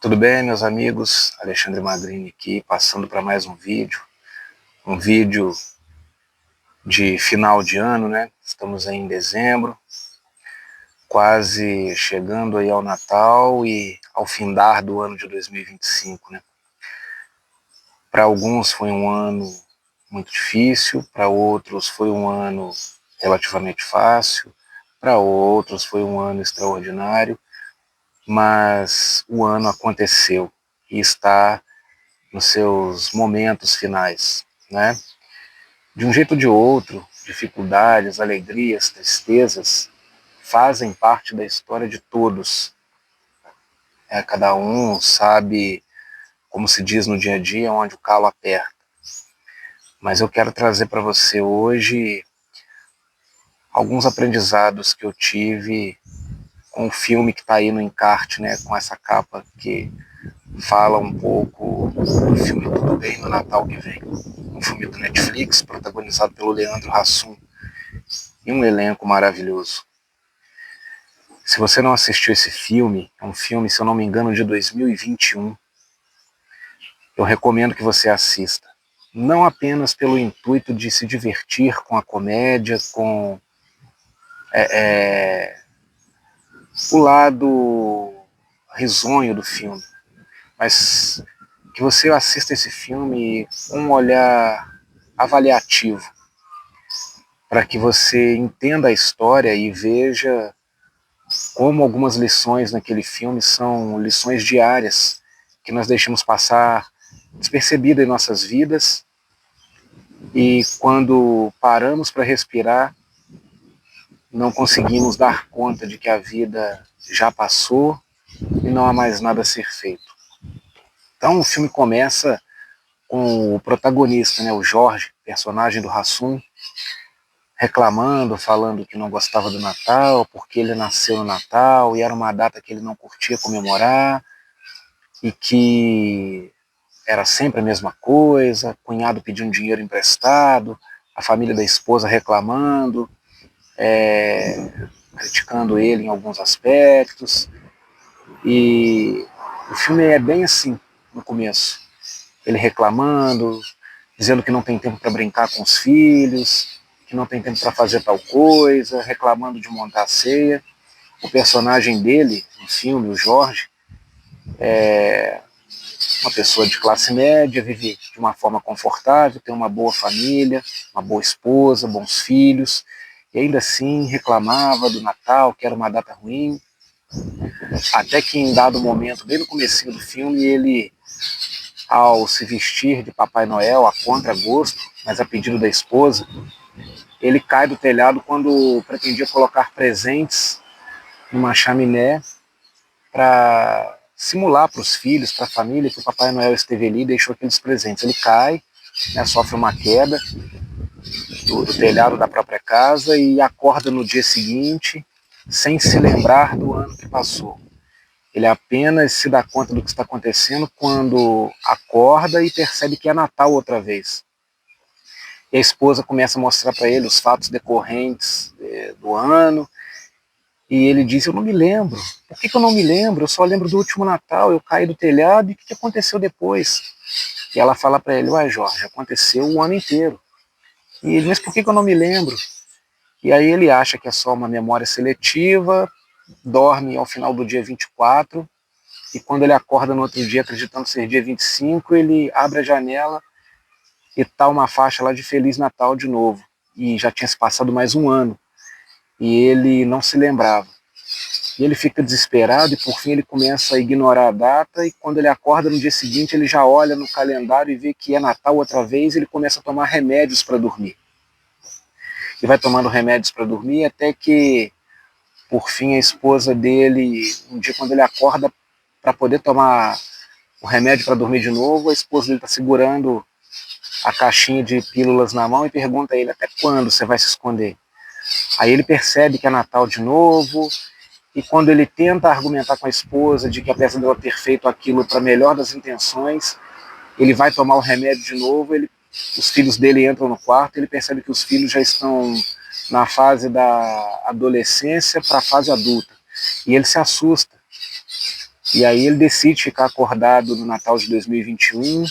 Tudo bem, meus amigos? Alexandre Magrini aqui, passando para mais um vídeo de final de ano, né? Estamos aí em dezembro, quase chegando aí ao Natal e ao findar do ano de 2025, né? Para alguns foi um ano muito difícil, para outros foi um ano relativamente fácil, para outros foi um ano extraordinário, mas o ano aconteceu e está nos seus momentos finais, né? De um jeito ou de outro, dificuldades, alegrias, tristezas fazem parte da história de todos. Cada um sabe, como se diz no dia a dia, onde o calo aperta. Mas eu quero trazer para você hoje alguns aprendizados que eu tive com o filme que está aí no encarte, né? Com essa capa que fala um pouco do filme Tudo Bem no Natal que Vem. Um filme do Netflix, protagonizado pelo Leandro Hassum, e um elenco maravilhoso. Se você não assistiu esse filme, é um filme, se eu não me engano, de 2021, eu recomendo que você assista. Não apenas pelo intuito de se divertir com a comédia, com o lado risonho do filme, mas que você assista esse filme com um olhar avaliativo, para que você entenda a história e veja como algumas lições naquele filme são lições diárias que nós deixamos passar despercebidas em nossas vidas, e quando paramos para respirar, não conseguimos dar conta de que a vida já passou e não há mais nada a ser feito. Então o filme começa com o protagonista, né, o Jorge, personagem do Hassum, reclamando, falando que não gostava do Natal, porque ele nasceu no Natal e era uma data que ele não curtia comemorar, e que era sempre a mesma coisa, cunhado pedindo dinheiro emprestado, a família da esposa reclamando, criticando ele em alguns aspectos. E o filme é bem assim no começo. Ele reclamando, dizendo que não tem tempo para brincar com os filhos, que não tem tempo para fazer tal coisa, reclamando de montar a ceia. O personagem dele no filme, o Jorge, uma pessoa de classe média, vive de uma forma confortável, tem uma boa família, uma boa esposa, bons filhos, e ainda assim reclamava do Natal, que era uma data ruim, até que em dado momento, bem no comecinho do filme, ele, ao se vestir de Papai Noel a contragosto, mas a pedido da esposa, ele cai do telhado quando pretendia colocar presentes numa chaminé para simular para os filhos, para a família, que o Papai Noel esteve ali e deixou aqueles presentes. Ele cai, né, sofre uma queda do telhado da própria casa e acorda no dia seguinte sem se lembrar do ano que passou. Ele apenas se dá conta do que está acontecendo quando acorda e percebe que é Natal outra vez. E a esposa começa a mostrar para ele os fatos decorrentes do ano, e ele diz: eu não me lembro. Por que eu não me lembro? Eu só lembro do último Natal, eu caí do telhado, e o que aconteceu depois? E ela fala para ele: ué, Jorge, aconteceu o ano inteiro. E ele: mas por que eu não me lembro? E aí ele acha que é só uma memória seletiva, dorme ao final do dia 24, e quando ele acorda no outro dia, acreditando ser dia 25, ele abre a janela e tá uma faixa lá de Feliz Natal de novo. E já tinha se passado mais um ano, e ele não se lembrava. E ele fica desesperado e por fim ele começa a ignorar a data, e quando ele acorda no dia seguinte ele já olha no calendário e vê que é Natal outra vez, e ele começa a tomar remédios para dormir. E vai tomando remédios para dormir até que, por fim, a esposa dele, um dia quando ele acorda para poder tomar o remédio para dormir de novo, a esposa dele está segurando a caixinha de pílulas na mão e pergunta a ele: até quando você vai se esconder? Aí ele percebe que é Natal de novo, e quando ele tenta argumentar com a esposa de que apesar dela ter feito aquilo para melhor das intenções, ele vai tomar o remédio de novo, os filhos dele entram no quarto, ele percebe que os filhos já estão na fase da adolescência para a fase adulta, e ele se assusta. E aí ele decide ficar acordado no Natal de 2021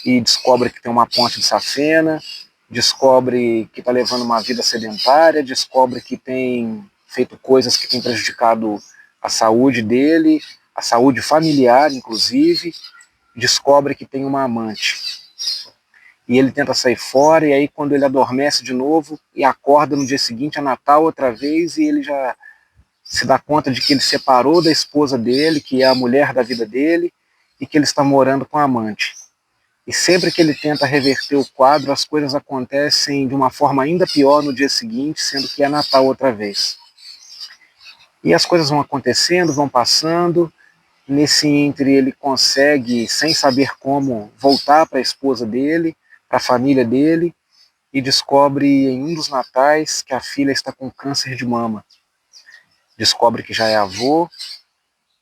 e descobre que tem uma ponte de safena, descobre que está levando uma vida sedentária, descobre que tem feito coisas que têm prejudicado a saúde dele, a saúde familiar, inclusive, descobre que tem uma amante. E ele tenta sair fora, e aí quando ele adormece de novo e acorda no dia seguinte, é Natal outra vez, e ele já se dá conta de que ele separou da esposa dele, que é a mulher da vida dele, e que ele está morando com a amante. E sempre que ele tenta reverter o quadro, as coisas acontecem de uma forma ainda pior no dia seguinte, sendo que é Natal outra vez. E as coisas vão acontecendo, vão passando. Nesse íntere ele consegue, sem saber como, voltar para a esposa dele, para a família dele, e descobre em um dos natais que a filha está com câncer de mama. Descobre que já é avô,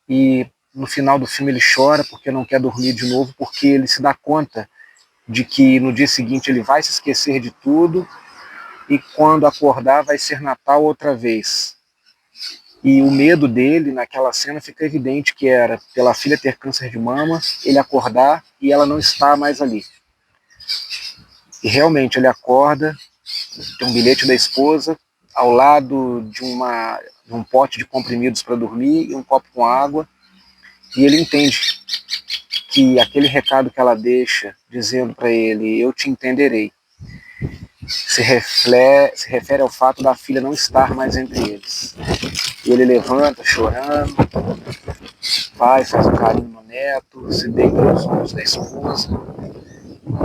e no final do filme ele chora porque não quer dormir de novo, porque ele se dá conta de que no dia seguinte ele vai se esquecer de tudo, e quando acordar vai ser Natal outra vez. E o medo dele naquela cena fica evidente, que era pela filha ter câncer de mama, ele acordar e ela não está mais ali. E realmente ele acorda, tem um bilhete da esposa, ao lado de um pote de comprimidos para dormir e um copo com água, e ele entende que aquele recado que ela deixa, dizendo para ele, eu te entenderei, se refere ao fato da filha não estar mais entre eles. E ele levanta chorando, vai, faz um carinho no neto, se deita nos ombros da esposa,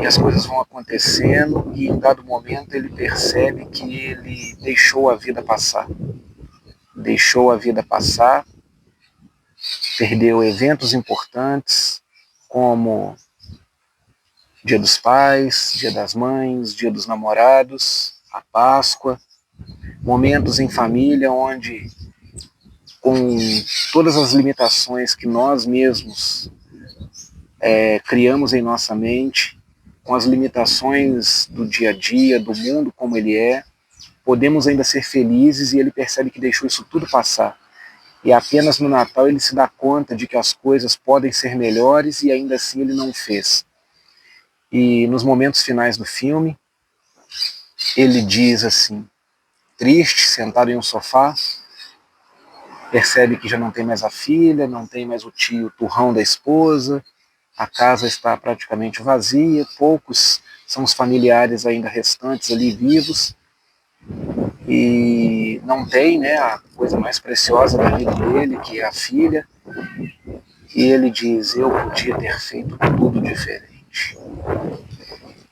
e as coisas vão acontecendo, e em dado momento ele percebe que ele deixou a vida passar. Deixou a vida passar, perdeu eventos importantes, como Dia dos Pais, Dia das Mães, Dia dos Namorados, a Páscoa, momentos em família onde, com todas as limitações que nós mesmos criamos em nossa mente, com as limitações do dia a dia, do mundo como ele é, podemos ainda ser felizes, e ele percebe que deixou isso tudo passar. E apenas no Natal ele se dá conta de que as coisas podem ser melhores, e ainda assim ele não fez. E nos momentos finais do filme, ele diz assim, triste, sentado em um sofá, percebe que já não tem mais a filha, não tem mais o tio turrão da esposa, a casa está praticamente vazia, poucos são os familiares ainda restantes ali vivos, e não tem, né, a coisa mais preciosa da vida dele, que é a filha, e ele diz, eu podia ter feito tudo diferente.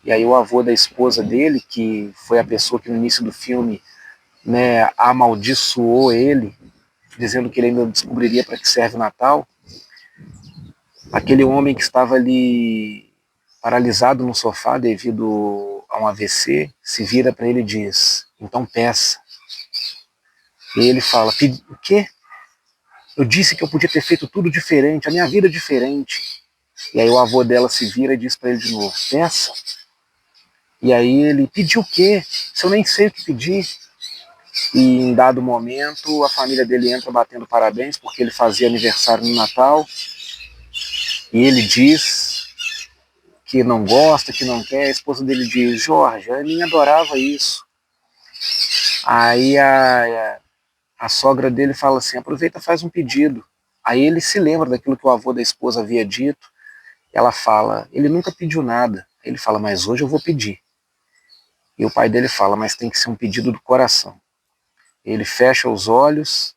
E aí o avô da esposa dele, que foi a pessoa que no início do filme, né, amaldiçoou ele, dizendo que ele ainda descobriria para que serve o Natal, aquele homem que estava ali paralisado no sofá devido a um AVC, se vira para ele e diz, então peça. E ele fala, o quê? Eu disse que eu podia ter feito tudo diferente, a minha vida é diferente. E aí o avô dela se vira e diz para ele de novo, peça. E aí ele, pediu o quê? Se eu nem sei o que pedir. E em dado momento a família dele entra batendo parabéns, porque ele fazia aniversário no Natal, e ele diz que não gosta, que não quer. A esposa dele diz, Jorge, a minha adorava isso. Aí a sogra dele fala assim, aproveita, faz um pedido. Aí ele se lembra daquilo que o avô da esposa havia dito. Ela fala, ele nunca pediu nada. Ele fala, mas hoje eu vou pedir. E o pai dele fala, mas tem que ser um pedido do coração. Ele fecha os olhos,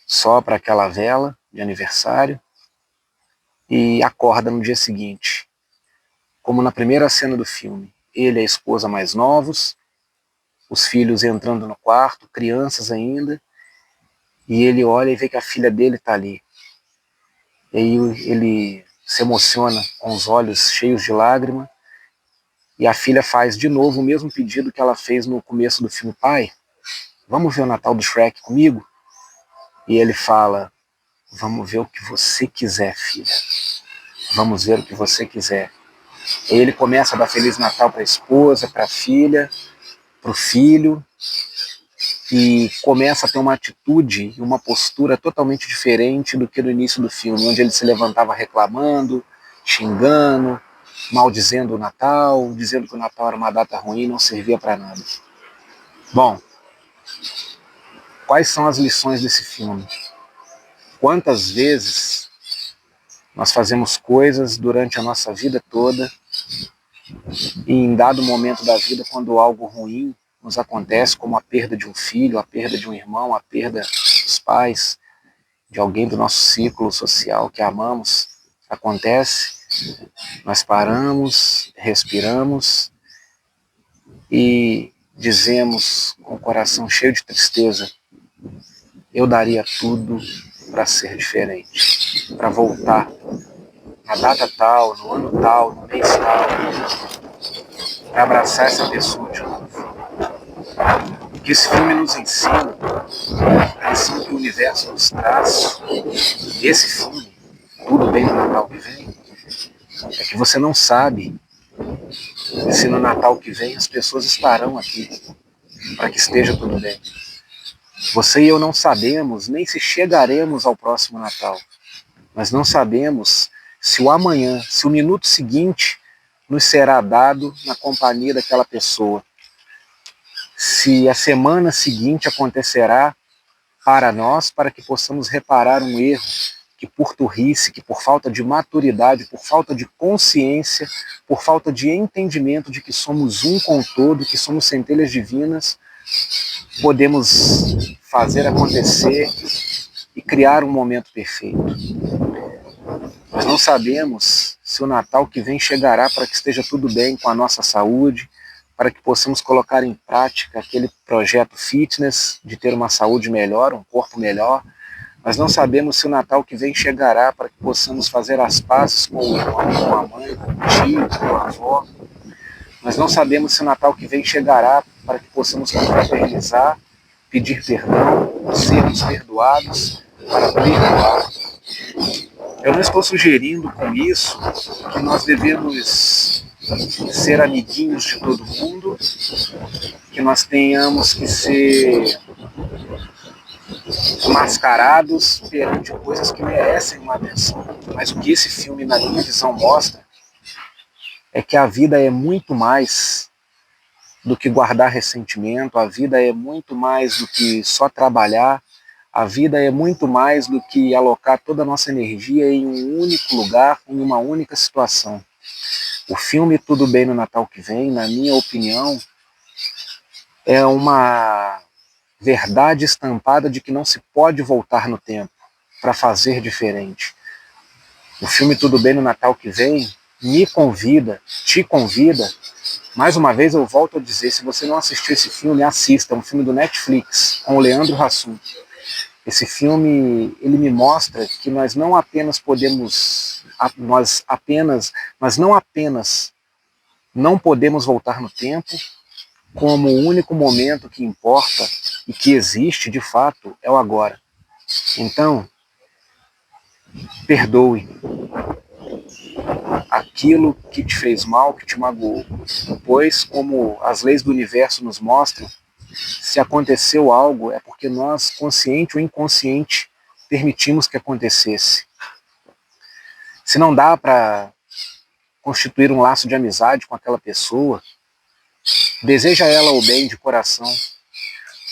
sopra aquela vela de aniversário e acorda no dia seguinte. Como na primeira cena do filme, ele e a esposa mais novos, os filhos entrando no quarto, crianças ainda, e ele olha e vê que a filha dele está ali. E aí ele se emociona com os olhos cheios de lágrima, e a filha faz de novo o mesmo pedido que ela fez no começo do filme, pai, vamos ver o Natal do Shrek comigo? E ele fala, vamos ver o que você quiser, filha. Vamos ver o que você quiser. E ele começa a dar Feliz Natal para a esposa, para a filha, para o filho, e começa a ter uma atitude e uma postura totalmente diferente do que no início do filme, onde ele se levantava reclamando, xingando, maldizendo o Natal, dizendo que o Natal era uma data ruim e não servia para nada. Bom, quais são as lições desse filme? Quantas vezes nós fazemos coisas durante a nossa vida toda e em dado momento da vida, quando algo ruim nos acontece, como a perda de um filho, a perda de um irmão, a perda dos pais, de alguém do nosso ciclo social que amamos, acontece, nós paramos, respiramos e dizemos com o coração cheio de tristeza: eu daria tudo para ser diferente, para voltar na data tal, no ano tal, no mês tal, para abraçar essa pessoa de novo. O que esse filme nos ensina, a lição que o universo nos traz, esse filme, Tudo Bem no Natal que Vem, é que você não sabe se no Natal que vem as pessoas estarão aqui para que esteja tudo bem. Você e eu não sabemos nem se chegaremos ao próximo Natal. Nós não sabemos se o amanhã, se o minuto seguinte nos será dado na companhia daquela pessoa. Se a semana seguinte acontecerá para nós, para que possamos reparar um erro que por turrice, que por falta de maturidade, por falta de consciência, por falta de entendimento de que somos um com o todo, que somos centelhas divinas, podemos fazer acontecer e criar um momento perfeito. Nós não sabemos se o Natal que vem chegará para que esteja tudo bem com a nossa saúde, para que possamos colocar em prática aquele projeto fitness de ter uma saúde melhor, um corpo melhor. Nós não sabemos se o Natal que vem chegará para que possamos fazer as pazes com o irmão, com a mãe, com o tio, com a avó. Nós não sabemos se o Natal que vem chegará para que possamos confraternizar, pedir perdão, sermos perdoados, para perdoar. Eu não estou sugerindo com isso que nós devemos ser amiguinhos de todo mundo, que nós tenhamos que ser mascarados perante coisas que merecem uma atenção. Mas o que esse filme, na minha visão, mostra é que a vida é muito mais do que guardar ressentimento, a vida é muito mais do que só trabalhar, a vida é muito mais do que alocar toda a nossa energia em um único lugar, em uma única situação. O filme Tudo Bem no Natal que Vem, na minha opinião, é uma verdade estampada de que não se pode voltar no tempo para fazer diferente. O filme Tudo Bem no Natal que Vem me convida, te convida. Mais uma vez eu volto a dizer, se você não assistiu esse filme, assista. É um filme do Netflix, com o Leandro Hassum. Esse filme, ele me mostra que nós não apenas podemos, nós não apenas não podemos voltar no tempo, como o único momento que importa e que existe de fato é o agora. Então, perdoe aquilo que te fez mal, que te magoou, pois, como as leis do universo nos mostram, se aconteceu algo é porque nós, consciente ou inconsciente, permitimos que acontecesse. Se não dá para constituir um laço de amizade com aquela pessoa, deseja ela o bem de coração.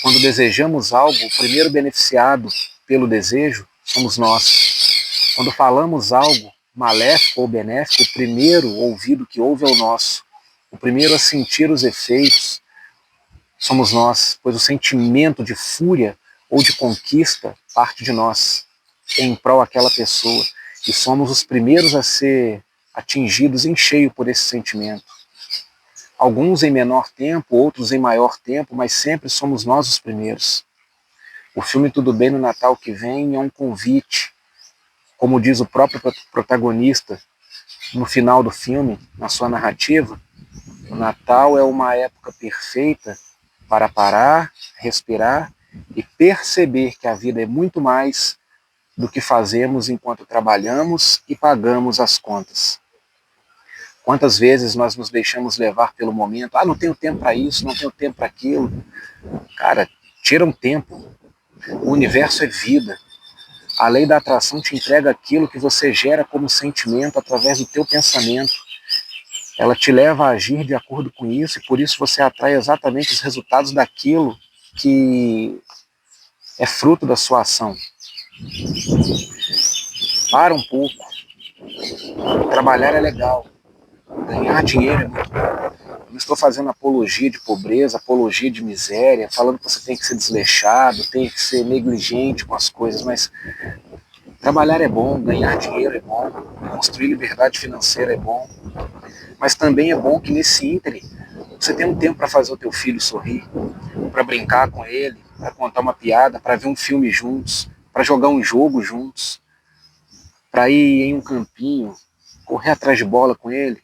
Quando desejamos algo, o primeiro beneficiado pelo desejo somos nós. Quando falamos algo maléfico ou benéfico, o primeiro ouvido que ouve é o nosso. O primeiro a sentir os efeitos somos nós, pois o sentimento de fúria ou de conquista parte de nós, em prol daquela pessoa. E somos os primeiros a ser atingidos em cheio por esse sentimento. Alguns em menor tempo, outros em maior tempo, mas sempre somos nós os primeiros. O filme Tudo Bem no Natal que Vem é um convite, como diz o próprio protagonista no final do filme, na sua narrativa. O Natal é uma época perfeita para parar, respirar e perceber que a vida é muito mais do que fazemos enquanto trabalhamos e pagamos as contas. Quantas vezes nós nos deixamos levar pelo momento, não tenho tempo para isso, não tenho tempo para aquilo. Cara, Tira um tempo. O universo é vida. A lei da atração te entrega aquilo que você gera como sentimento através do teu pensamento. Ela te leva a agir de acordo com isso e por isso você atrai exatamente os resultados daquilo que é fruto da sua ação. Para um pouco. Trabalhar é legal. Ganhar dinheiro é muito bom. Eu não estou fazendo apologia de pobreza, apologia de miséria, falando que você tem que ser desleixado, tem que ser negligente com as coisas, mas trabalhar é bom, ganhar dinheiro é bom, construir liberdade financeira é bom, mas também é bom que nesse ínterim você tenha um tempo para fazer o teu filho sorrir, para brincar com ele, para contar uma piada, para ver um filme juntos, para jogar um jogo juntos, para ir em um campinho, correr atrás de bola com ele.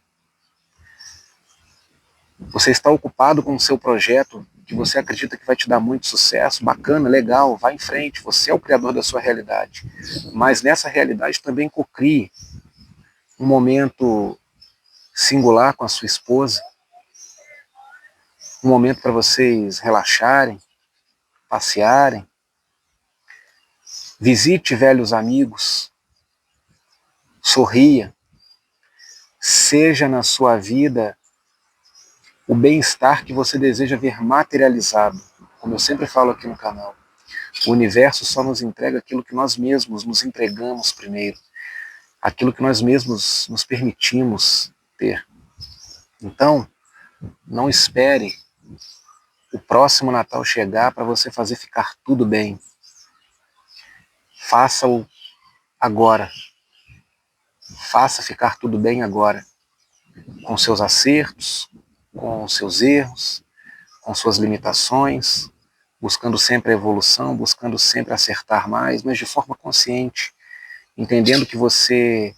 Você está ocupado com o seu projeto que você acredita que vai te dar muito sucesso, bacana, legal, vai em frente, você é o criador da sua realidade. Mas nessa realidade também cocrie um momento singular com a sua esposa, um momento para vocês relaxarem, passearem, visite velhos amigos, sorria, seja na sua vida o bem-estar que você deseja ver materializado. Como eu sempre falo aqui no canal, o universo só nos entrega aquilo que nós mesmos nos entregamos primeiro, aquilo que nós mesmos nos permitimos ter. Então, não espere o próximo Natal chegar para você fazer ficar tudo bem. Faça-o agora. Faça ficar tudo bem agora. Com seus acertos, com seus erros, com suas limitações, buscando sempre a evolução, buscando sempre acertar mais, mas de forma consciente, entendendo que você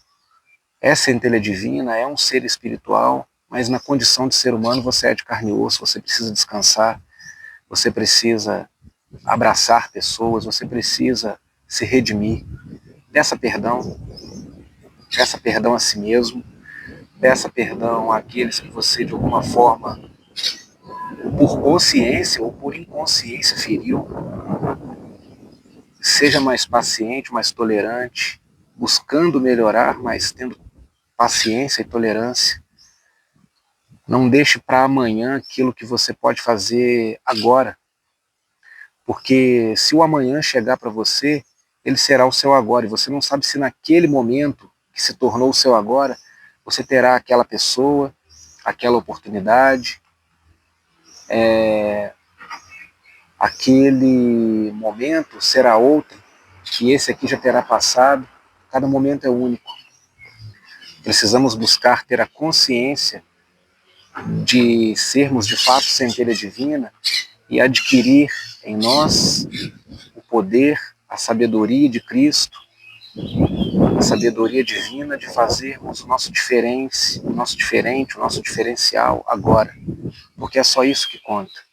é centelha divina, é um ser espiritual, mas na condição de ser humano você é de carne e osso, você precisa descansar, você precisa abraçar pessoas, você precisa se redimir. Peça perdão a si mesmo, peça perdão àqueles que você de alguma forma, por consciência ou por inconsciência, feriu. Seja mais paciente, mais tolerante, buscando melhorar, mas tendo paciência e tolerância. Não deixe para amanhã aquilo que você pode fazer agora. Porque se o amanhã chegar para você, ele será o seu agora. E você não sabe se naquele momento que se tornou o seu agora, você terá aquela pessoa, aquela oportunidade, aquele momento será outro, e esse aqui já terá passado. Cada momento é único. Precisamos buscar ter a consciência de sermos de fato centelha divina e adquirir em nós o poder, a sabedoria de Cristo, a sabedoria divina de fazermos o nosso diferente, o nosso diferencial agora, porque é só isso que conta.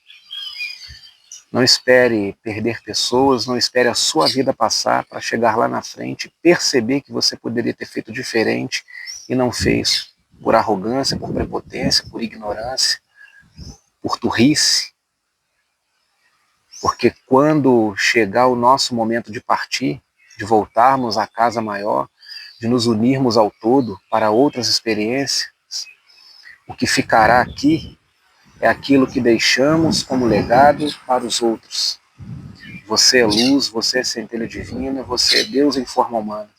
Não espere perder pessoas, não espere a sua vida passar para chegar lá na frente e perceber que você poderia ter feito diferente e não fez, por arrogância, por prepotência, por ignorância, por turrice. Porque quando chegar o nosso momento de partir, de voltarmos à casa maior, de nos unirmos ao todo para outras experiências, o que ficará aqui é aquilo que deixamos como legado para os outros. Você é luz, você é centelha divina, você é Deus em forma humana.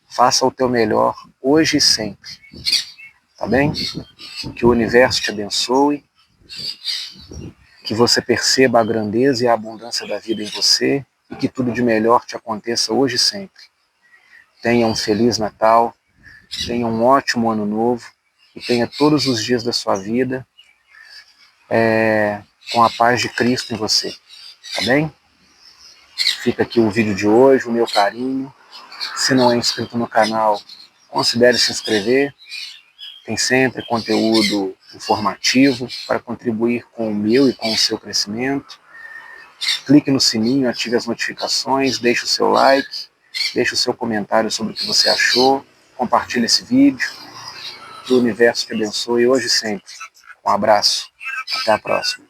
Faça o teu melhor hoje e sempre. Tá bem? Que o universo te abençoe, que você perceba a grandeza e a abundância da vida em você e que tudo de melhor te aconteça hoje e sempre. Tenha um feliz Natal, tenha um ótimo ano novo e tenha todos os dias da sua vida com a paz de Cristo em você. Tá bem? Fica aqui o vídeo de hoje, o meu carinho. Se não é inscrito no canal, considere se inscrever. Tem sempre conteúdo informativo para contribuir com o meu e com o seu crescimento. Clique no sininho, ative as notificações, deixe o seu like, deixe o seu comentário sobre o que você achou, compartilhe esse vídeo. Que o universo te abençoe hoje e sempre. Um abraço, até a próxima.